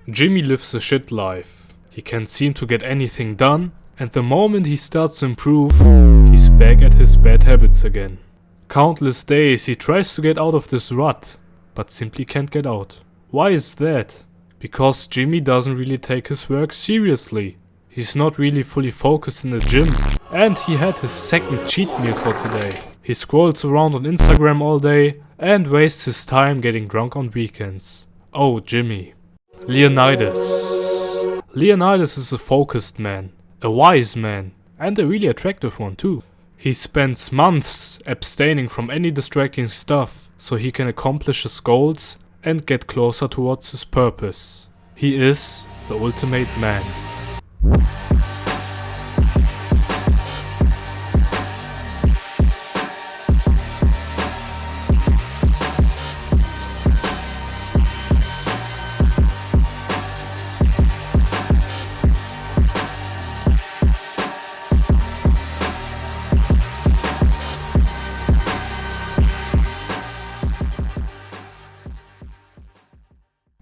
Jimmy lives a shit life. He can't seem to get anything done, and the moment he starts to improve, he's back at his bad habits again. Countless days he tries to get out of this rut, but simply can't get out. Why is that? Because Jimmy doesn't really take his work seriously. He's not really fully focused in the gym, and he had his second cheat meal for today. He scrolls around on Instagram all day and wastes his time getting drunk on weekends. Oh, Jimmy. Leonidas. Leonidas is a focused man, a wise man, and a really attractive one too. He spends months abstaining from any distracting stuff so he can accomplish his goals and get closer towards his purpose. He is the ultimate man.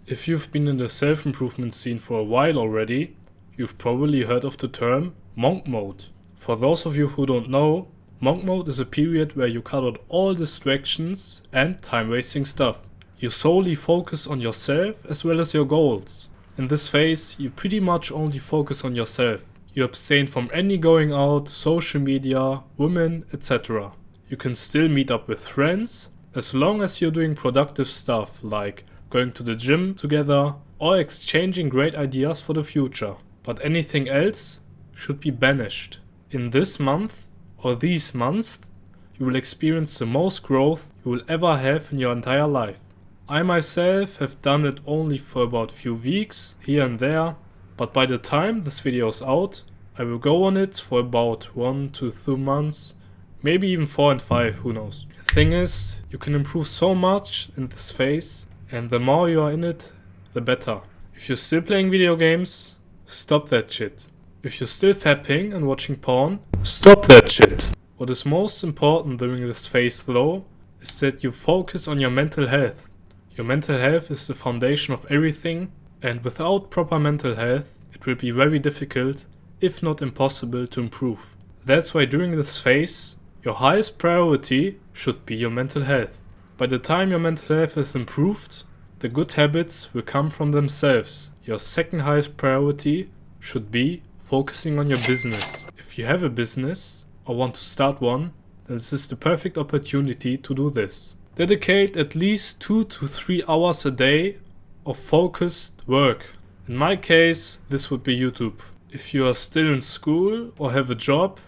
If you've been in the self-improvement scene for a while already, you've probably heard of the term monk mode. For those of you who don't know, monk mode is a period where you cut out all distractions and time-wasting stuff. You solely focus on yourself as well as your goals. In this phase, you pretty much only focus on yourself. You abstain from any going out, social media, women, etc. You can still meet up with friends as long as you're doing productive stuff like going to the gym together or exchanging great ideas for the future. But anything else should be banished. In this month or these months, you will experience the most growth you will ever have in your entire life. I myself have done it only for about few weeks here and there, but by the time this video is out, I will go on it for about 1 to 2 months, maybe even 4 and 5, who knows. The thing is, you can improve so much in this phase, and the more you are in it, the better. If you're still playing video games, stop that shit. If you're still fapping and watching porn, stop that shit. What is most important during this phase though, is that you focus on your mental health. Your mental health is the foundation of everything, and without proper mental health, it will be very difficult, if not impossible, to improve. That's why during this phase, your highest priority should be your mental health. By the time your mental health is improved, the good habits will come from themselves. Your second highest priority should be focusing on your business. If you have a business or want to start one, then this is the perfect opportunity to do this. Dedicate at least 2 to 3 hours a day of focused work. In my case, this would be YouTube. If you are still in school or have a job,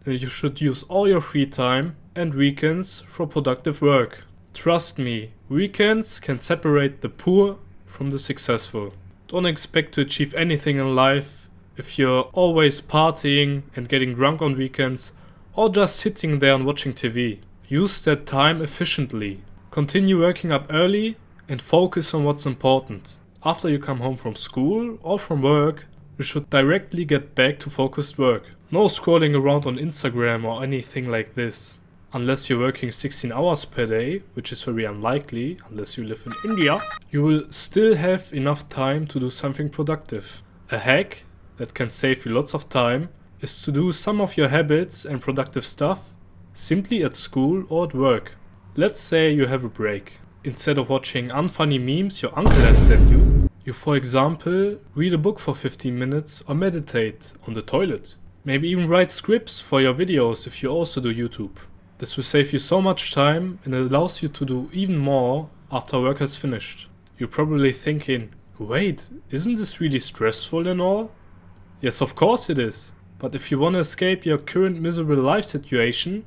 then you should use all your free time and weekends for productive work. Trust me, weekends can separate the poor from the successful. Don't expect to achieve anything in life if you're always partying and getting drunk on weekends or just sitting there and watching TV. Use that time efficiently. Continue working up early and focus on what's important. After you come home from school or from work, you should directly get back to focused work. No scrolling around on Instagram or anything like this. Unless you're working 16 hours per day, which is very unlikely unless you live in India, you will still have enough time to do something productive. A hack that can save you lots of time is to do some of your habits and productive stuff simply at school or at work. Let's say you have a break. Instead of watching unfunny memes your uncle has sent you, you for example read a book for 15 minutes or meditate on the toilet. Maybe even write scripts for your videos if you also do YouTube. This will save you so much time and allows you to do even more after work has finished. You're probably thinking, wait, isn't this really stressful and all? Yes, of course it is. But if you want to escape your current miserable life situation,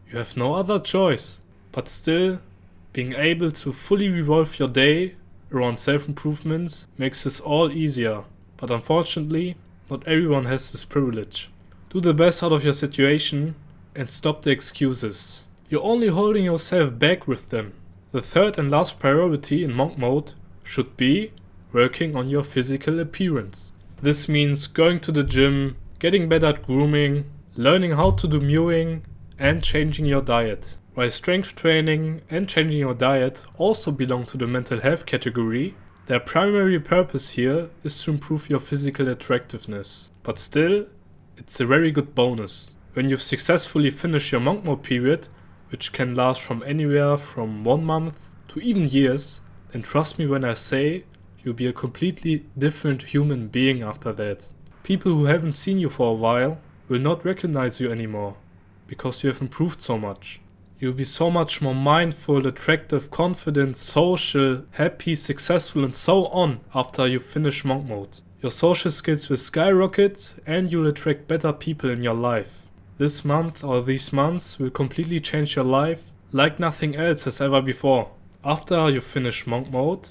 you have no other choice. But still, being able to fully revolve your day around self-improvement makes this all easier. But unfortunately, not everyone has this privilege. Do the best out of your situation and stop the excuses. You're only holding yourself back with them. The third and last priority in monk mode should be working on your physical appearance. This means going to the gym, getting better at grooming, learning how to do mewing, and changing your diet. While strength training and changing your diet also belong to the mental health category, Their primary purpose here is to improve your physical attractiveness, but still, it's a very good bonus. When you've successfully finished your monk mode period, which can last from anywhere from 1 month to even years, then trust me when I say you'll be a completely different human being after that. People who haven't seen you for a while will not recognize you anymore, because you have improved so much. You'll be so much more mindful, attractive, confident, social, happy, successful and so on after you finish monk mode. Your social skills will skyrocket and you'll attract better people in your life. This month or these months will completely change your life like nothing else has ever before. After you finish monk mode,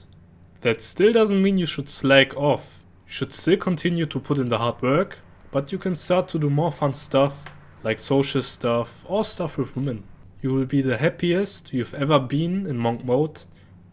that still doesn't mean you should slack off. You should still continue to put in the hard work, but you can start to do more fun stuff like social stuff or stuff with women. You will be the happiest you've ever been in monk mode,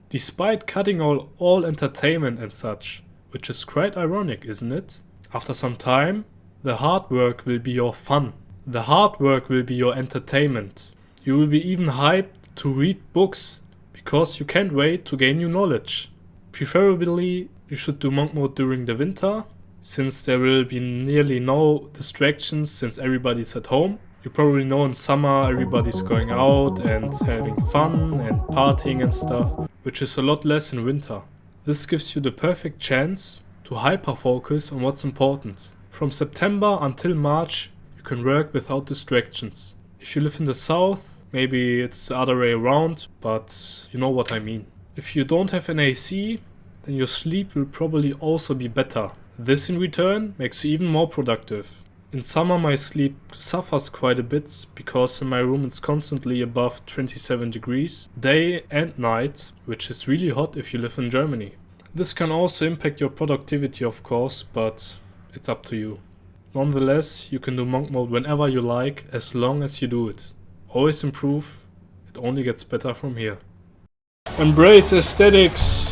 despite cutting all entertainment and such, which is quite ironic, isn't it? After some time, the hard work will be your fun. The hard work will be your entertainment. You will be even hyped to read books, because you can't wait to gain new knowledge. Preferably, you should do monk mode during the winter, since there will be nearly no distractions since everybody's at home. You probably know in summer everybody's going out and having fun and partying and stuff, which is a lot less in winter. This gives you the perfect chance to hyper-focus on what's important. From September until March, you can work without distractions. If you live in the south, maybe it's the other way around, but you know what I mean. If you don't have an AC, then your sleep will probably also be better. This in return makes you even more productive. In summer my sleep suffers quite a bit because in my room it's constantly above 27 degrees, day and night, which is really hot if you live in Germany. This can also impact your productivity of course, but it's up to you. Nonetheless, you can do monk mode whenever you like, as long as you do it. Always improve, it only gets better from here. Embrace aesthetics!